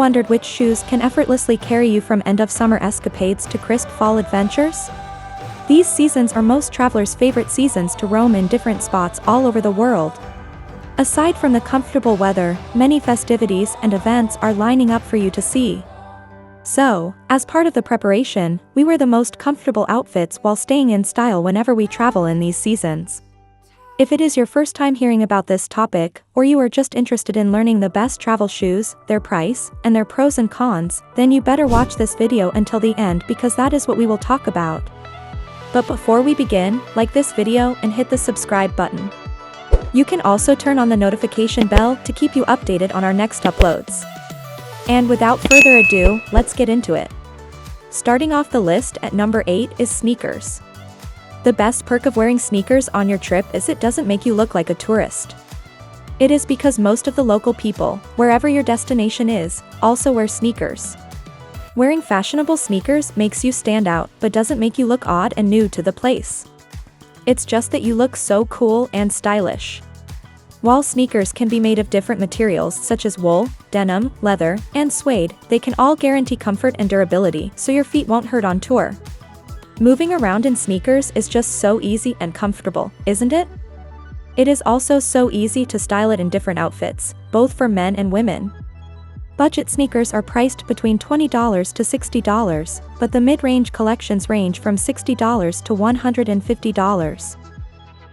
wondered which shoes can effortlessly carry you from end-of-summer escapades to crisp fall adventures? These seasons are most travelers' favorite seasons to roam in different spots all over the world. Aside from the comfortable weather, many festivities and events are lining up for you to see. So, as part of the preparation, we wear the most comfortable outfits while staying in style whenever we travel in these seasons. If it is your first time hearing about this topic, or you are just interested in learning the best travel shoes, their price, and their pros and cons, then you better watch this video until the end because that is what we will talk about. But before we begin, like this video and hit the subscribe button. You can also turn on the notification bell to keep you updated on our next uploads. And without further ado, let's get into it. Starting off the list at number 8 is sneakers. The best perk of wearing sneakers on your trip is it doesn't make you look like a tourist. It is because most of the local people, wherever your destination is, also wear sneakers. Wearing fashionable sneakers makes you stand out but doesn't make you look odd and new to the place. It's just that you look so cool and stylish. While sneakers can be made of different materials such as wool, denim, leather, and suede, they can all guarantee comfort and durability so your feet won't hurt on tour. Moving around in sneakers is just so easy and comfortable, isn't it? It is also so easy to style it in different outfits, both for men and women. Budget sneakers are priced between $20 to $60, but the mid-range collections range from $60 to $150.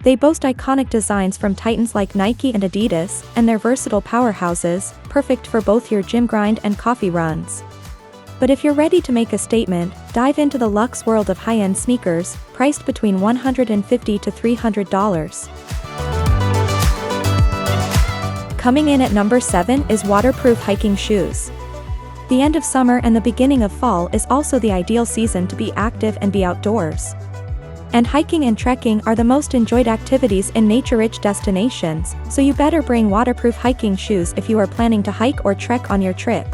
They boast iconic designs from titans like Nike and Adidas, and they're versatile powerhouses, perfect for both your gym grind and coffee runs. But if you're ready to make a statement, dive into the luxe world of high-end sneakers, priced between $150 to $300. Coming in at number 7 is waterproof hiking shoes. The end of summer and the beginning of fall is also the ideal season to be active and be outdoors. And hiking and trekking are the most enjoyed activities in nature-rich destinations, so you better bring waterproof hiking shoes if you are planning to hike or trek on your trip.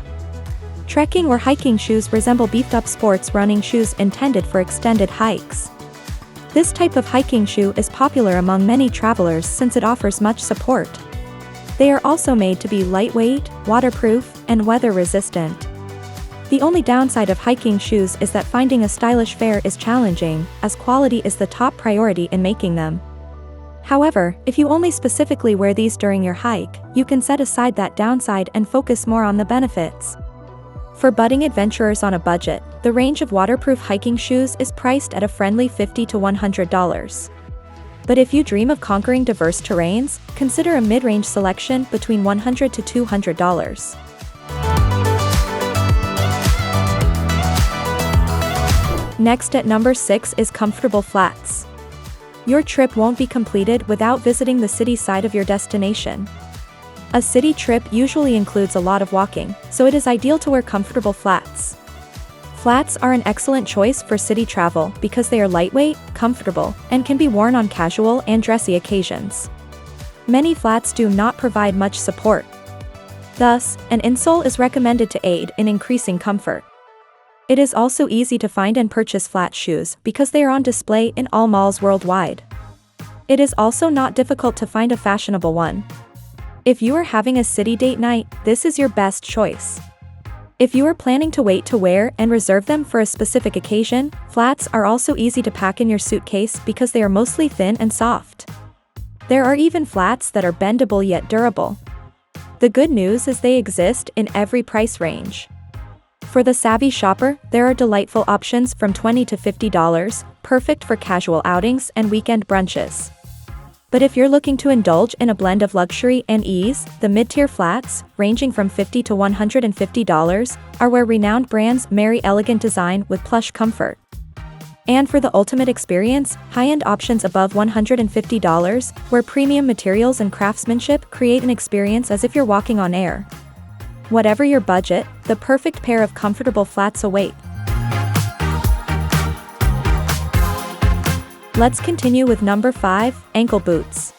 Trekking or hiking shoes resemble beefed-up sports running shoes intended for extended hikes. This type of hiking shoe is popular among many travelers since it offers much support. They are also made to be lightweight, waterproof, and weather-resistant. The only downside of hiking shoes is that finding a stylish pair is challenging, as quality is the top priority in making them. However, if you only specifically wear these during your hike, you can set aside that downside and focus more on the benefits. For budding adventurers on a budget, the range of waterproof hiking shoes is priced at a friendly $50 to $100. But if you dream of conquering diverse terrains, consider a mid-range selection between $100 to $200. Next at number 6 is comfortable flats. Your trip won't be completed without visiting the city side of your destination. A city trip usually includes a lot of walking, so it is ideal to wear comfortable flats. Flats are an excellent choice for city travel because they are lightweight, comfortable, and can be worn on casual and dressy occasions. Many flats do not provide much support. Thus, an insole is recommended to aid in increasing comfort. It is also easy to find and purchase flat shoes because they are on display in all malls worldwide. It is also not difficult to find a fashionable one. If you are having a city date night, this is your best choice. If you are planning to wait to wear and reserve them for a specific occasion, flats are also easy to pack in your suitcase because they are mostly thin and soft. There are even flats that are bendable yet durable. The good news is they exist in every price range. For the savvy shopper, there are delightful options from $20 to $50, perfect for casual outings and weekend brunches. But if you're looking to indulge in a blend of luxury and ease, the mid-tier flats, ranging from $50 to $150, are where renowned brands marry elegant design with plush comfort. And for the ultimate experience, high-end options above $150, where premium materials and craftsmanship create an experience as if you're walking on air. Whatever your budget, the perfect pair of comfortable flats await. Let's continue with number 5, ankle boots.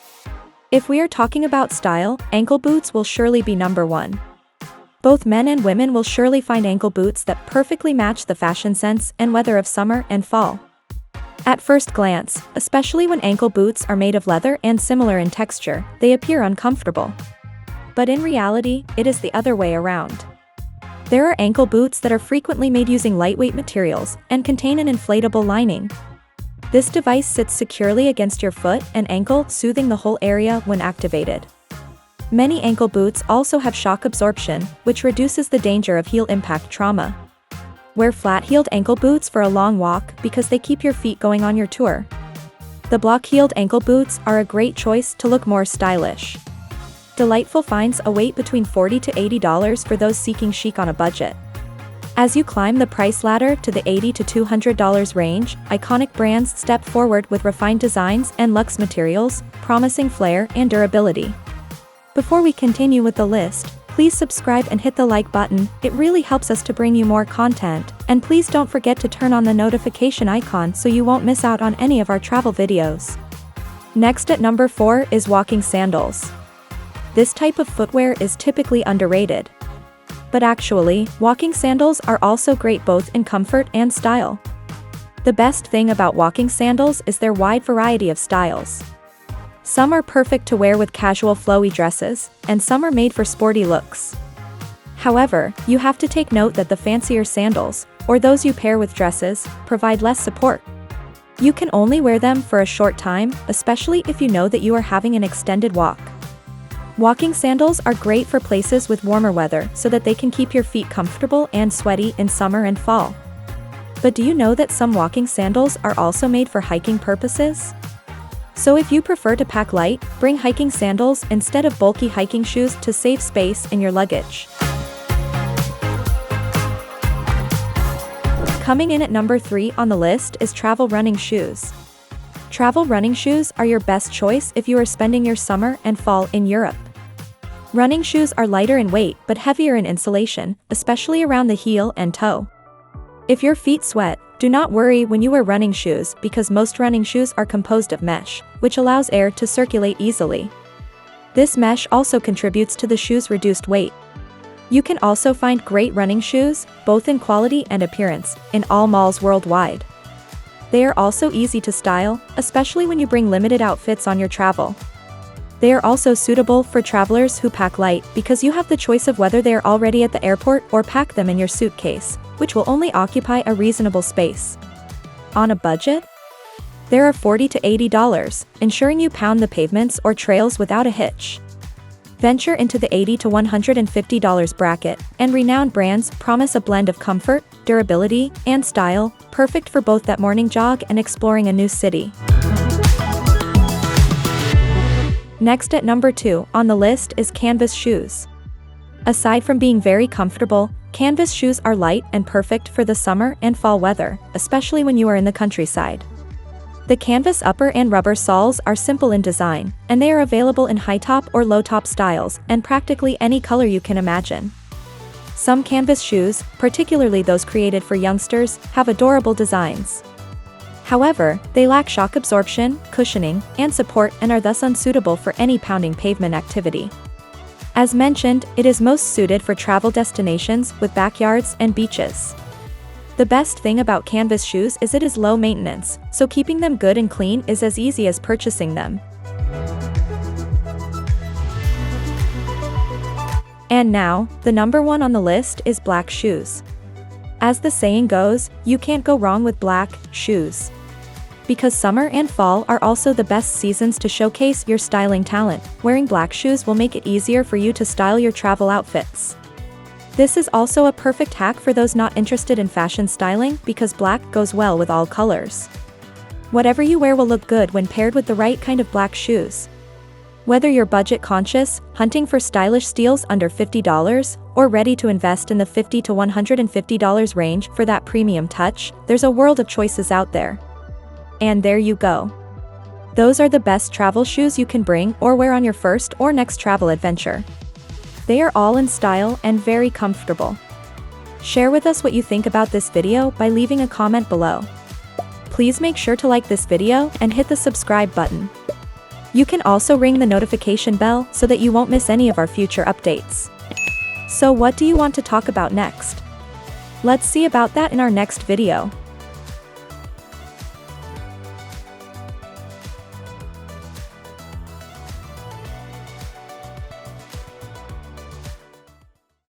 If we are talking about style, ankle boots will surely be number 1. Both men and women will surely find ankle boots that perfectly match the fashion sense and weather of summer and fall. At first glance, especially when ankle boots are made of leather and similar in texture, they appear uncomfortable. But in reality, it is the other way around. There are ankle boots that are frequently made using lightweight materials and contain an inflatable lining. This device sits securely against your foot and ankle, soothing the whole area when activated. Many ankle boots also have shock absorption, which reduces the danger of heel impact trauma. Wear flat-heeled ankle boots for a long walk because they keep your feet going on your tour. The block-heeled ankle boots are a great choice to look more stylish. Delightful finds await between $40 to $80 for those seeking chic on a budget. As you climb the price ladder to the $80 to $200 range, iconic brands step forward with refined designs and luxe materials, promising flair and durability. Before we continue with the list, please subscribe and hit the like button, it really helps us to bring you more content, and please don't forget to turn on the notification icon so you won't miss out on any of our travel videos. Next at number 4 is walking sandals. This type of footwear is typically underrated. But actually, walking sandals are also great both in comfort and style. The best thing about walking sandals is their wide variety of styles. Some are perfect to wear with casual flowy dresses, and some are made for sporty looks. However, you have to take note that the fancier sandals, or those you pair with dresses, provide less support. You can only wear them for a short time, especially if you know that you are having an extended walk. Walking sandals are great for places with warmer weather so that they can keep your feet comfortable and sweaty in summer and fall. But do you know that some walking sandals are also made for hiking purposes? So if you prefer to pack light, bring hiking sandals instead of bulky hiking shoes to save space in your luggage. Coming in at number 3 on the list is travel running shoes. Travel running shoes are your best choice if you are spending your summer and fall in Europe. Running shoes are lighter in weight but heavier in insulation, especially around the heel and toe. If your feet sweat, do not worry when you wear running shoes because most running shoes are composed of mesh, which allows air to circulate easily. This mesh also contributes to the shoe's reduced weight. You can also find great running shoes, both in quality and appearance, in all malls worldwide. They are also easy to style, especially when you bring limited outfits on your travel. They are also suitable for travelers who pack light because you have the choice of whether they are already at the airport or pack them in your suitcase, which will only occupy a reasonable space. On a budget? There are $40 to $80, ensuring you pound the pavements or trails without a hitch. Venture into the $80 to $150 bracket, and renowned brands promise a blend of comfort, durability, and style, perfect for both that morning jog and exploring a new city. Next at number 2 on the list is canvas shoes. Aside from being very comfortable, canvas shoes are light and perfect for the summer and fall weather, especially when you are in the countryside. The canvas upper and rubber soles are simple in design, and they are available in high-top or low-top styles and practically any color you can imagine. Some canvas shoes, particularly those created for youngsters, have adorable designs. However, they lack shock absorption, cushioning, and support and are thus unsuitable for any pounding pavement activity. As mentioned, it is most suited for travel destinations with backyards and beaches. The best thing about canvas shoes is it is low maintenance, so keeping them good and clean is as easy as purchasing them. And now, the number 1 on the list is black shoes. As the saying goes, you can't go wrong with black shoes. Because summer and fall are also the best seasons to showcase your styling talent, wearing black shoes will make it easier for you to style your travel outfits. This is also a perfect hack for those not interested in fashion styling because black goes well with all colors. Whatever you wear will look good when paired with the right kind of black shoes. Whether you're budget conscious, hunting for stylish steals under $50, or ready to invest in the $50 to $150 range for that premium touch, there's a world of choices out there. And there you go. Those are the best travel shoes you can bring or wear on your first or next travel adventure. They are all in style and very comfortable. Share with us what you think about this video by leaving a comment below. Please make sure to like this video and hit the subscribe button. You can also ring the notification bell so that you won't miss any of our future updates. So what do you want to talk about next? Let's see about that in our next video.